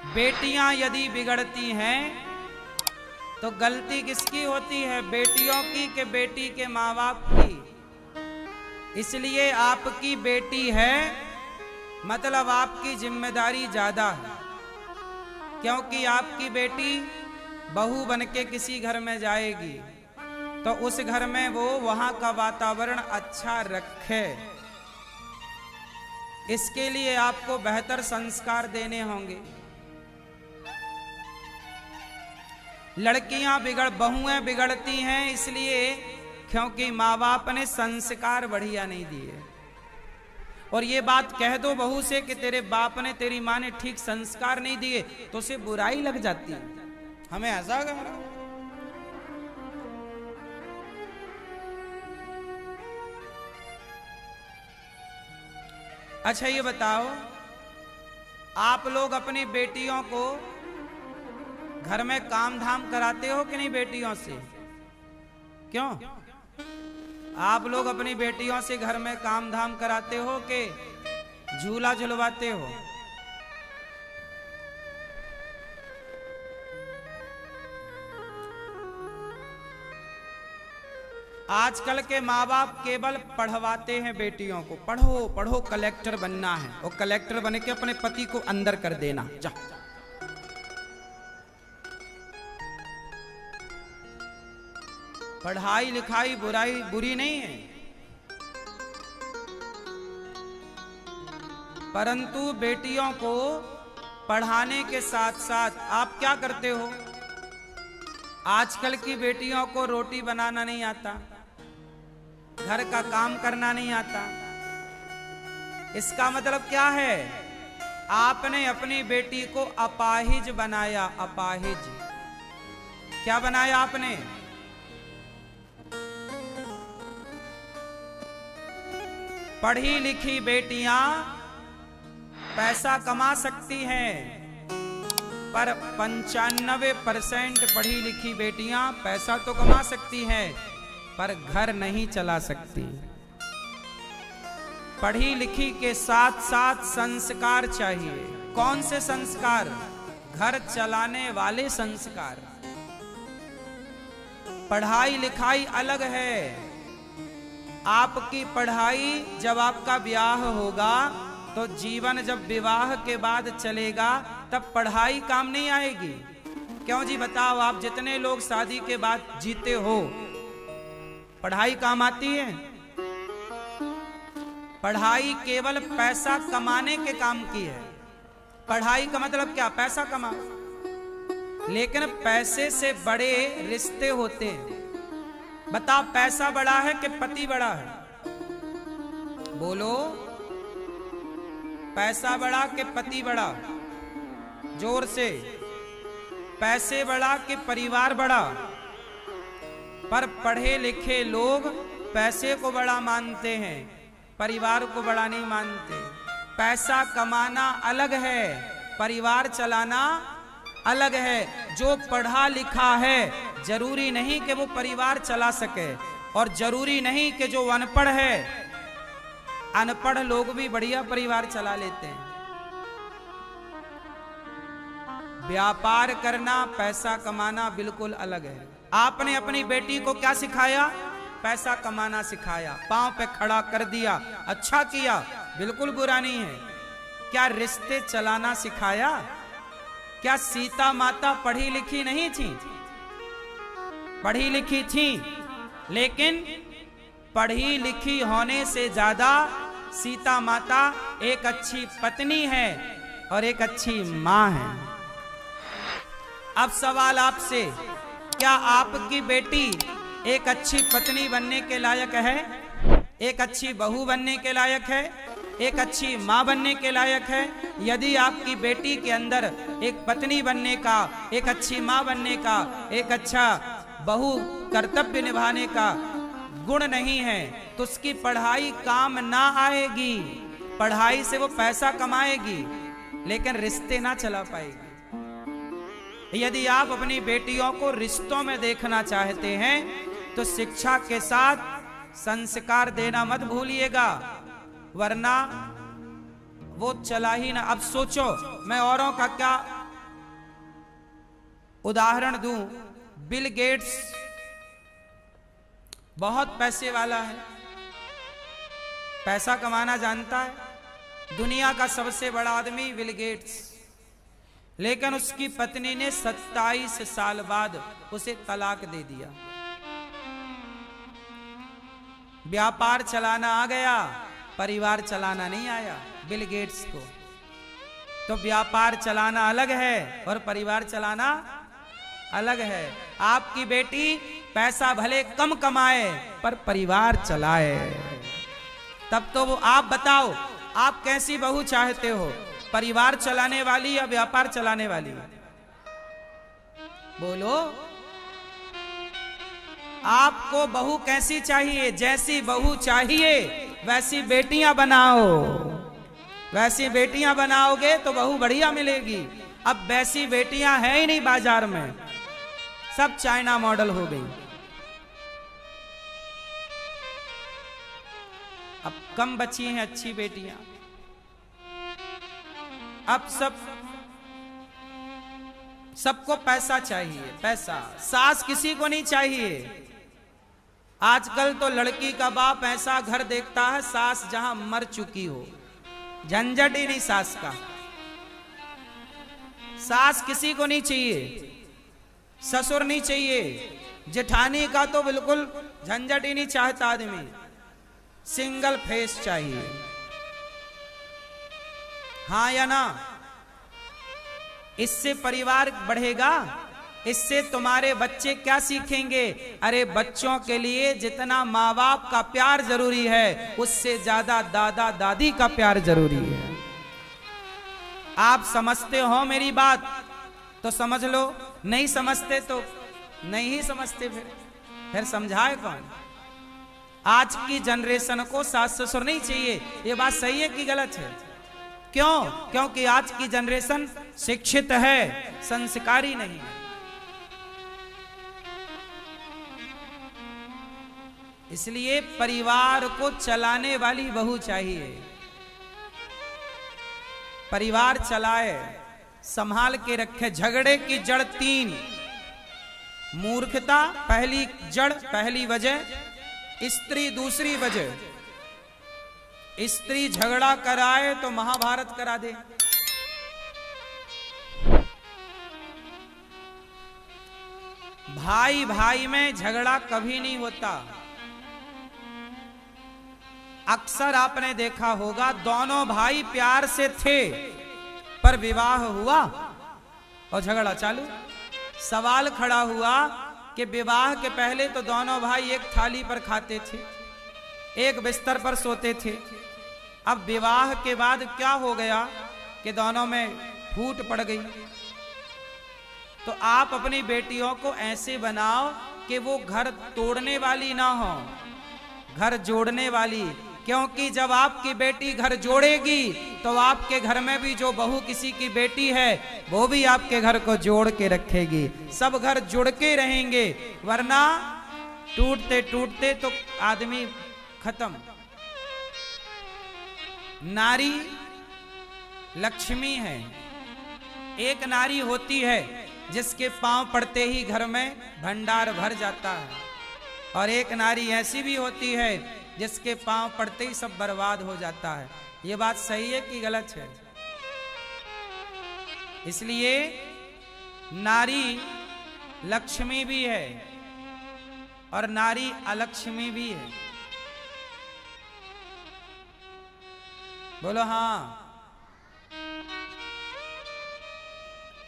बेटियां यदि बिगड़ती हैं तो गलती किसकी होती है, बेटियों की कि बेटी के माँ बाप की। इसलिए आपकी बेटी है मतलब आपकी जिम्मेदारी ज्यादा है, क्योंकि आपकी बेटी बहू बनके किसी घर में जाएगी तो उस घर में वो वहां का वातावरण अच्छा रखे। इसके लिए आपको बेहतर संस्कार देने होंगे। लड़कियां बहुएं बिगड़ती हैं इसलिए क्योंकि माँ बाप ने संस्कार बढ़िया नहीं दिए। और ये बात कह दो बहू से कि तेरे बाप ने तेरी माँ ने ठीक संस्कार नहीं दिए तो उसे बुराई लग जाती है। हमें ऐसा कहा। अच्छा ये बताओ, आप लोग अपनी बेटियों को घर में काम धाम कराते हो कि नहीं बेटियों से? क्यों? आप लोग अपनी बेटियों से घर में काम धाम कराते हो कि झूला झुलवाते हो? आजकल के माँ बाप केवल पढ़वाते हैं बेटियों को, पढ़ो पढ़ो कलेक्टर बनना है, और कलेक्टर बन के अपने पति को अंदर कर देना। जा पढ़ाई लिखाई बुरी नहीं है, परंतु बेटियों को पढ़ाने के साथ साथ आप क्या करते हो? आजकल की बेटियों को रोटी बनाना नहीं आता, घर का काम करना नहीं आता। इसका मतलब क्या है? आपने अपनी बेटी को अपाहिज बनाया। अपाहिज क्या बनाया आपने? पढ़ी लिखी बेटियां पैसा कमा सकती हैं, पर 95% पढ़ी लिखी बेटियां पैसा तो कमा सकती हैं पर घर नहीं चला सकती। पढ़ी लिखी के साथ साथ संस्कार चाहिए। कौन से संस्कार? घर चलाने वाले संस्कार। पढ़ाई लिखाई अलग है। आपकी पढ़ाई जब आपका ब्याह होगा तो जीवन जब विवाह के बाद चलेगा तब पढ़ाई काम नहीं आएगी। क्यों जी बताओ? आप जितने लोग शादी के बाद जीते हो, पढ़ाई काम आती है? पढ़ाई केवल पैसा कमाने के काम की है। पढ़ाई का मतलब क्या? पैसा कमाओ। लेकिन पैसे से बड़े रिश्ते होते हैं। बता, पैसा बड़ा है कि पति बड़ा है? बोलो, पैसा बड़ा कि पति बड़ा? जोर से। पैसे बड़ा कि परिवार बड़ा? पर पढ़े लिखे लोग पैसे को बड़ा मानते हैं, परिवार को बड़ा नहीं मानते। पैसा कमाना अलग है, परिवार चलाना अलग है। जो पढ़ा लिखा है जरूरी नहीं कि वो परिवार चला सके, और जरूरी नहीं कि जो अनपढ़ है, अनपढ़ लोग भी बढ़िया परिवार चला लेते हैं। व्यापार करना, पैसा कमाना बिल्कुल अलग है। आपने अपनी बेटी को क्या सिखाया? पैसा कमाना सिखाया, पांव पे खड़ा कर दिया। अच्छा किया, बिल्कुल बुरा नहीं है। क्या रिश्ते चलाना सिखाया? क्या सीता माता पढ़ी लिखी नहीं थी? पढ़ी लिखी थी, लेकिन पढ़ी लिखी होने से ज्यादा सीता माता एक अच्छी पत्नी है और एक अच्छी मां है। अब सवाल आपसे, क्या आपकी बेटी एक अच्छी पत्नी बनने के लायक है? एक अच्छी बहू बनने के लायक है? एक अच्छी मां बनने के लायक है? यदि आपकी बेटी के अंदर एक पत्नी बनने का, एक अच्छी मां बनने का, एक अच्छा बहू कर्तव्य निभाने का गुण नहीं है तो उसकी पढ़ाई काम ना आएगी। पढ़ाई से वो पैसा कमाएगी लेकिन रिश्ते ना चला पाएगी। यदि आप अपनी बेटियों को रिश्तों में देखना चाहते हैं तो शिक्षा के साथ संस्कार देना मत भूलिएगा, वरना वो चला ही ना। अब सोचो, मैं औरों का क्या उदाहरण दूं, बिल गेट्स बहुत पैसे वाला है, पैसा कमाना जानता है, दुनिया का सबसे बड़ा आदमी बिल गेट्स, लेकिन उसकी पत्नी ने 27 साल बाद उसे तलाक दे दिया। व्यापार चलाना आ गया, परिवार चलाना नहीं आया बिल गेट्स को। तो व्यापार चलाना अलग है और परिवार चलाना अलग है। आपकी बेटी पैसा भले कम कमाए पर परिवार चलाए, तब तो वो। आप बताओ, आप कैसी बहू चाहते हो, परिवार चलाने वाली या व्यापार चलाने वाली? बोलो, आपको बहू कैसी चाहिए? जैसी बहू चाहिए वैसी बेटियां बनाओ, वैसी बेटियां बनाओगे तो बहू बढ़िया मिलेगी। अब वैसी बेटियां है ही नहीं बाजार में, सब चाइना मॉडल हो गई। अब कम बची हैं अच्छी बेटियां, अब सबको पैसा चाहिए, पैसा। सास किसी को नहीं चाहिए। आजकल तो लड़की का बाप ऐसा घर देखता है सास जहां मर चुकी हो, झंझट ही नहीं सास का। सास किसी को नहीं चाहिए, ससुर नहीं चाहिए, जेठानी का तो बिल्कुल झंझट ही नहीं चाहता आदमी, सिंगल फेस चाहिए। हाँ या ना? इससे परिवार बढ़ेगा, इससे तुम्हारे बच्चे क्या सीखेंगे? अरे बच्चों के लिए जितना माँ बाप का प्यार जरूरी है, उससे ज्यादा दादा दादी का प्यार जरूरी है। आप समझते हो मेरी बात तो समझ लो, नहीं समझते तो नहीं ही समझते। फिर समझाए कौन? आज की जनरेशन को सास ससुर नहीं चाहिए। ये बात सही है कि गलत है? क्यों? क्योंकि आज की जनरेशन शिक्षित है, संस्कारी नहीं है। इसलिए परिवार को चलाने वाली बहू चाहिए, परिवार चलाए, संभाल के रखे। झगड़े की जड़ 3, मूर्खता पहली जड़, पहली वजह, स्त्री दूसरी वजह। स्त्री झगड़ा कराए तो महाभारत करा दे। भाई भाई में झगड़ा कभी नहीं होता। अक्सर आपने देखा होगा दोनों भाई प्यार से थे पर विवाह हुआ और झगड़ा चालू। सवाल खड़ा हुआ कि विवाह के पहले तो दोनों भाई एक थाली पर खाते थे, एक बिस्तर पर सोते थे। अब विवाह के बाद क्या हो गया कि दोनों में फूट पड़ गई। तो आप अपनी बेटियों को ऐसे बनाओ कि वो घर तोड़ने वाली ना हो, घर जोड़ने वाली। क्योंकि जब आपकी बेटी घर जोड़ेगी तो आपके घर में भी जो बहू किसी की बेटी है वो भी आपके घर को जोड़ के रखेगी। सब घर जुड़ के रहेंगे, वरना टूटते टूटते तो आदमी खत्म। नारी लक्ष्मी है। एक नारी होती है जिसके पांव पड़ते ही घर में भंडार भर जाता है, और एक नारी ऐसी भी होती है जिसके पांव पड़ते ही सब बर्बाद हो जाता है। ये बात सही है कि गलत है? इसलिए नारी लक्ष्मी भी है और नारी अलक्ष्मी भी है। बोलो हाँ।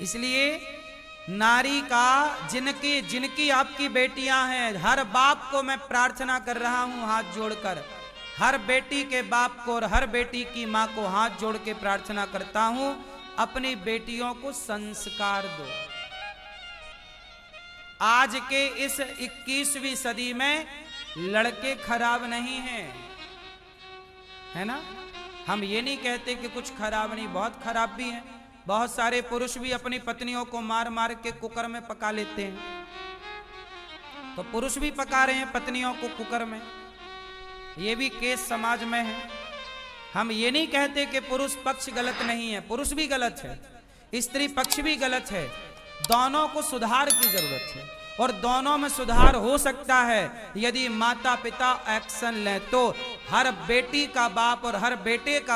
इसलिए नारी का जिनकी आपकी बेटियां हैं, हर बाप को मैं प्रार्थना कर रहा हूं हाथ जोड़कर, हर बेटी के बाप को और हर बेटी की मां को हाथ जोड़ के प्रार्थना करता हूं, अपनी बेटियों को संस्कार दो। आज के इस 21वीं सदी में लड़के खराब नहीं हैं, है ना? हम ये नहीं कहते कि कुछ खराब नहीं, बहुत खराब भी हैं। बहुत सारे पुरुष भी अपनी पत्नियों को मार मार के कुकर में पका लेते हैं। तो पुरुष भी पका रहे हैं पत्नियों को कुकर में, ये भी केस समाज में है। हम ये नहीं कहते कि पुरुष पक्ष गलत नहीं है, पुरुष भी गलत है, स्त्री पक्ष भी गलत है, दोनों को सुधार की जरूरत है और दोनों में सुधार हो सकता है यदि माता पिता एक्शन लें। तो हर बेटी का बाप और हर बेटे का